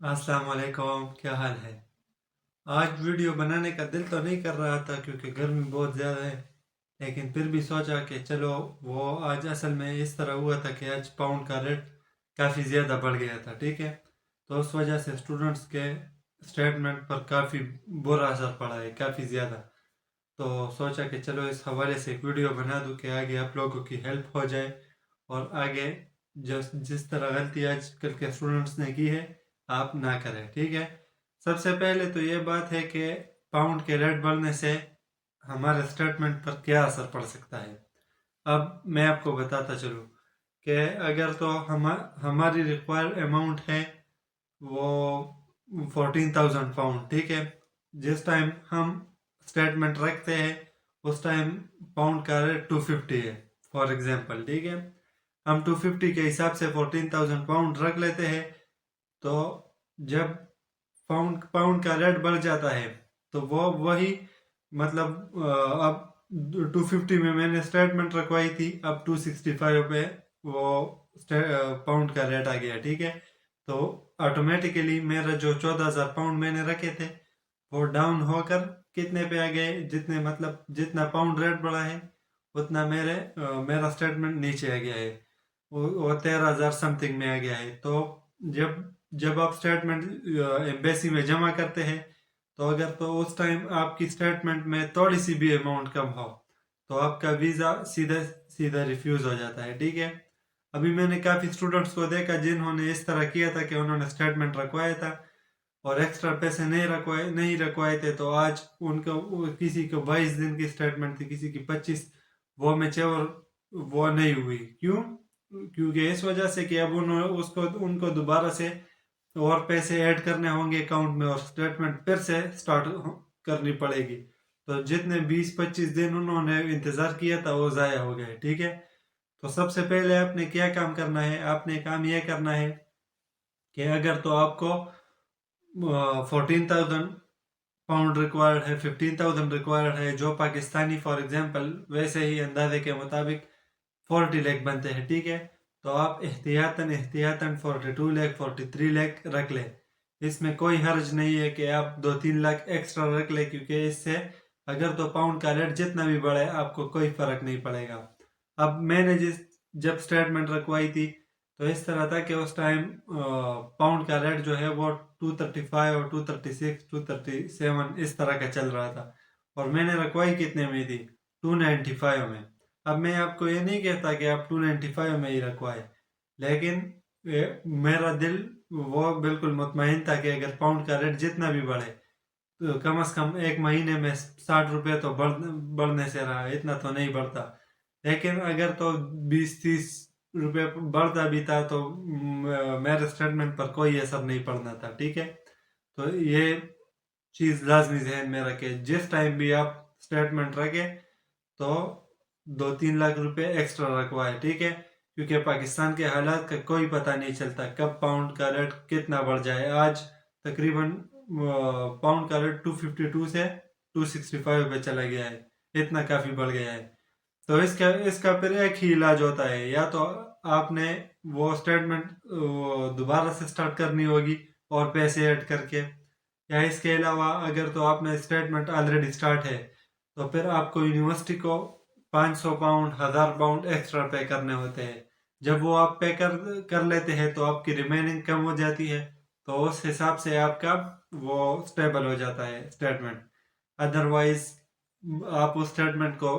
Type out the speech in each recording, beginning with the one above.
अस्सलाम वालेकुम, क्या हाल है। आज वीडियो बनाने का दिल तो नहीं कर रहा था क्योंकि गर्मी बहुत ज़्यादा है, लेकिन फिर भी सोचा कि चलो। वो आज असल में इस तरह हुआ था कि आज पाउंड का रेट काफ़ी ज़्यादा बढ़ गया था, ठीक है। तो उस वजह से स्टूडेंट्स के स्टेटमेंट पर काफ़ी बुरा असर पड़ा है, काफ़ी ज़्यादा। तो सोचा कि चलो इस हवाले से एक वीडियो बना दूं कि आगे आप लोगों की हेल्प हो जाए, और आगे जिस तरह गलती आजकल के स्टूडेंट्स ने की है आप ना करें, ठीक है। सबसे पहले तो ये बात है कि पाउंड के रेट बढ़ने से हमारे स्टेटमेंट पर क्या असर पड़ सकता है। अब मैं आपको बताता चलूँ कि अगर तो हमारी रिक्वायर्ड अमाउंट है वो 14,000 पाउंड, ठीक है। जिस टाइम हम स्टेटमेंट रखते हैं उस टाइम पाउंड का रेट 250 है, फॉर एग्जांपल, ठीक है। हम 250 के हिसाब से 14,000 पाउंड रख लेते हैं। तो जब पाउंड पाउंड का रेट बढ़ जाता है तो वो वही, मतलब अब 250 में मैंने स्टेटमेंट रखवाई थी, अब 265 पे वो पाउंड का रेट आ गया, ठीक है। तो ऑटोमेटिकली मेरा जो 14,000 पाउंड मैंने रखे थे वो डाउन होकर कितने पे आ गए, जितने मतलब जितना पाउंड रेट बढ़ा है उतना मेरा स्टेटमेंट नीचे आ गया है। वो 13,000 समथिंग में आ गया है। तो जब जब आप स्टेटमेंट एम्बेसी में जमा करते हैं तो अगर तो उस टाइम आपकी स्टेटमेंट में थोड़ी सी भी अमाउंट कम हो तो आपका वीज़ा सीधा सीधा रिफ्यूज़ हो जाता है, ठीक है। अभी मैंने काफ़ी स्टूडेंट्स को देखा जिन्होंने इस तरह किया था कि उन्होंने स्टेटमेंट रखवाया था और एक्स्ट्रा पैसे नहीं रखवाए थे, तो आज किसी को 22 दिन की स्टेटमेंट थी, किसी की 25, वो मैच्योर वो नहीं हुई। क्यों? क्योंकि इस वजह से कि अब उनको दोबारा से और पैसे ऐड करने होंगे अकाउंट में और स्टेटमेंट फिर से स्टार्ट करनी पड़ेगी। तो जितने 20-25 दिन उन्होंने इंतज़ार किया था वो ज़ाया हो गए, ठीक है। तो सबसे पहले आपने क्या काम करना है, आपने काम यह करना है कि अगर तो आपको 14,000 पाउंड रिक्वायर्ड है, 15,000 रिक्वायर्ड है, जो पाकिस्तानी फॉर एग्जांपल वैसे ही अंदाजे के मुताबिक 40 लाख बनते हैं, ठीक है। तो आप एहतियातन एहतियातन 42 लाख 43 लाख रख लें। इसमें कोई हर्ज नहीं है कि आप 2-3 लाख एक्स्ट्रा रख लें, क्योंकि इससे अगर तो पाउंड का रेट जितना भी बढ़े आपको कोई फर्क नहीं पड़ेगा। अब मैंने जब स्टेटमेंट रखवाई थी तो इस तरह था कि उस टाइम पाउंड का रेट जो है वो 235 और 236 237 इस तरह का चल रहा था, और मैंने रखवाई कितने में थी, 295 में। अब मैं आपको ये नहीं कहता कि आप 295 में ही रखवाए, लेकिन मेरा दिल वो बिल्कुल मुतमईन था कि अगर पाउंड का रेट जितना भी बढ़े तो कम से कम एक महीने में 60 रुपये तो बढ़ने से रहा, इतना तो नहीं बढ़ता। लेकिन अगर तो 20-30 रुपये बढ़ता भी था तो मेरे स्टेटमेंट पर कोई असर नहीं पड़ना था, ठीक है। तो ये चीज़ लाजमी जहन में रखे, जिस टाइम भी आप स्टेटमेंट रखें तो 2-3 लाख रुपए एक्स्ट्रा रखवाए, ठीक है। क्योंकि पाकिस्तान के हालात का कोई पता नहीं चलता कब पाउंड का रेट कितना बढ़ जाए। आज तकरीबन पाउंड का रेट 252 से 265 पे चला गया है, इतना काफ़ी बढ़ गया है। तो इसका फिर एक ही इलाज होता है, या तो आपने वो स्टेटमेंट दोबारा से स्टार्ट करनी होगी और पैसे ऐड करके, या इसके अलावा अगर तो आपने स्टेटमेंट ऑलरेडी स्टार्ट है तो फिर आपको यूनिवर्सिटी को 500 पाउंड 1,000 पाउंड एक्स्ट्रा पे करने होते हैं। जब वो आप पे कर लेते हैं तो आपकी रिमेनिंग कम हो जाती है, तो उस हिसाब से आपका वो स्टेबल हो जाता है स्टेटमेंट। अदरवाइज आप उस स्टेटमेंट को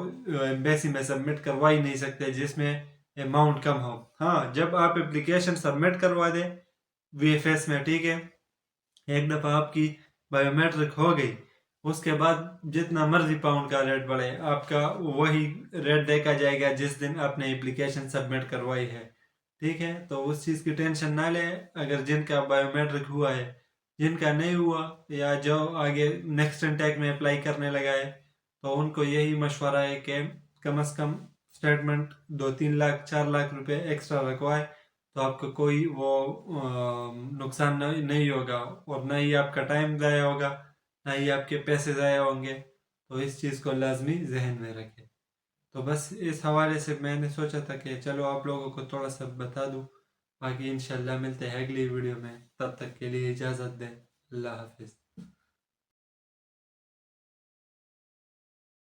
एम्बेसी में सबमिट करवा ही नहीं सकते जिसमें अमाउंट कम हो। हाँ, जब आप एप्लीकेशन सबमिट करवा दें वीएफएस में, ठीक है, एक दफ़ा आपकी बायोमेट्रिक हो गई, उसके बाद जितना मर्जी पाउंड का रेट बढ़े आपका वही रेट देखा जाएगा जिस दिन आपने एप्लीकेशन सबमिट करवाई है, ठीक है। तो उस चीज़ की टेंशन ना लें अगर जिनका बायोमेट्रिक हुआ है। जिनका नहीं हुआ या जो आगे नेक्स्ट इंटेक में अप्लाई करने लगा है तो उनको यही मशवरा है कि कम से कम स्टेटमेंट 2-3 लाख 4 लाख रुपए एक्स्ट्रा रखवाए, तो आपको कोई वो नुकसान नहीं होगा, और ना ही आपका टाइम ज़ाया होगा, ना ही आपके पैसे ज़ाया होंगे। तो इस चीज़ को लाजमी जहन में रखें। तो बस इस हवाले से मैंने सोचा था कि चलो आप लोगों को थोड़ा सा बता दूं। باقی انشاءاللہ ملتے ہیں اگلی ویڈیو میں، تب تک کے لیے اجازت دیں، اللہ حافظ.